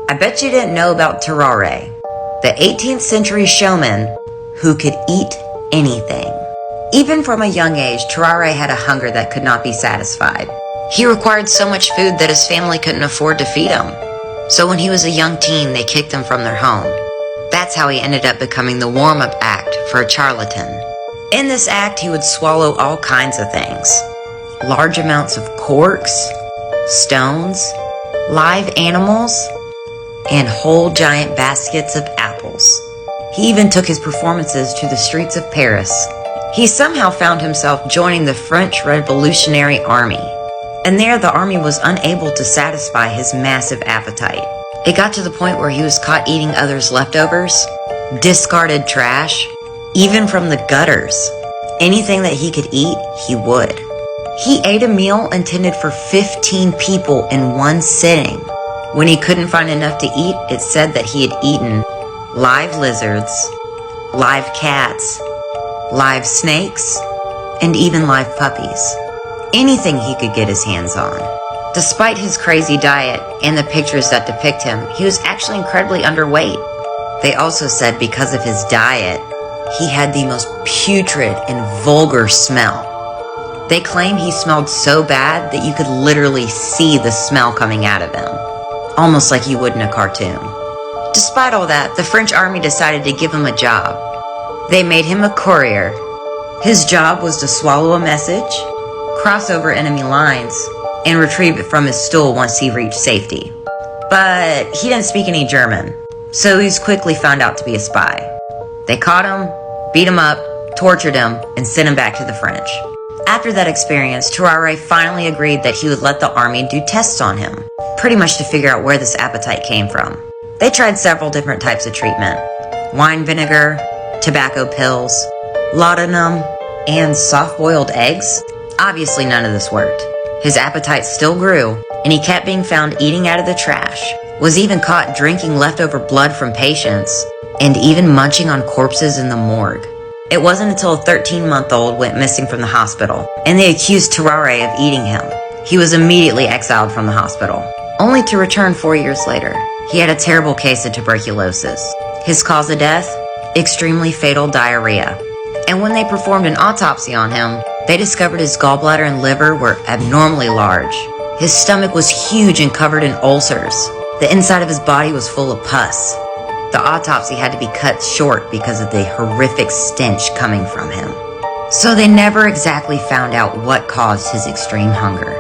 I bet you didn't know about Tarrare, the 18th century showman who could eat anything. Even from a young age, Tarrare had a hunger that could not be satisfied. He required so much food that his family couldn't afford to feed him. So when he was a young teen, they kicked him from their home. That's how he ended up becoming the warm-up act for a charlatan. In this act, he would swallow all kinds of things. Large amounts of corks, stones, live animals, and whole giant baskets of apples. He even took his performances to the streets of Paris. He somehow found himself joining the French Revolutionary Army. And there the army was unable to satisfy his massive appetite. It got to the point where he was caught eating others' leftovers, discarded trash, even from the gutters. Anything that he could eat, he would. He ate a meal intended for 15 people in one sitting. When he couldn't find enough to eat, it said that he had eaten live lizards, live cats, live snakes, and even live puppies. Anything he could get his hands on. Despite his crazy diet and the pictures that depict him, he was actually incredibly underweight. They also said because of his diet, he had the most putrid and vulgar smell. They claim he smelled so bad that you could literally see the smell coming out of him, almost like you would in a cartoon. Despite all that, the French army decided to give him a job. They made him a courier. His job was to swallow a message, cross over enemy lines, and retrieve it from his stool once he reached safety. But he didn't speak any German, so he was quickly found out to be a spy. They caught him, beat him up, tortured him, and sent him back to the French. After that experience, Tarrare finally agreed that he would let the army do tests on him, pretty much to figure out where this appetite came from. They tried several different types of treatment: wine vinegar, tobacco pills, laudanum, and soft-boiled eggs. Obviously, none of this worked. His appetite still grew, and he kept being found eating out of the trash, was even caught drinking leftover blood from patients, and even munching on corpses in the morgue. It wasn't until a 13-month-old went missing from the hospital, and they accused Tarrare of eating him. He was immediately exiled from the hospital, only to return 4 years later. He had a terrible case of tuberculosis. His cause of death? Extremely fatal diarrhea. And when they performed an autopsy on him, they discovered his gallbladder and liver were abnormally large. His stomach was huge and covered in ulcers. The inside of his body was full of pus. The autopsy had to be cut short because of the horrific stench coming from him. So they never exactly found out what caused his extreme hunger.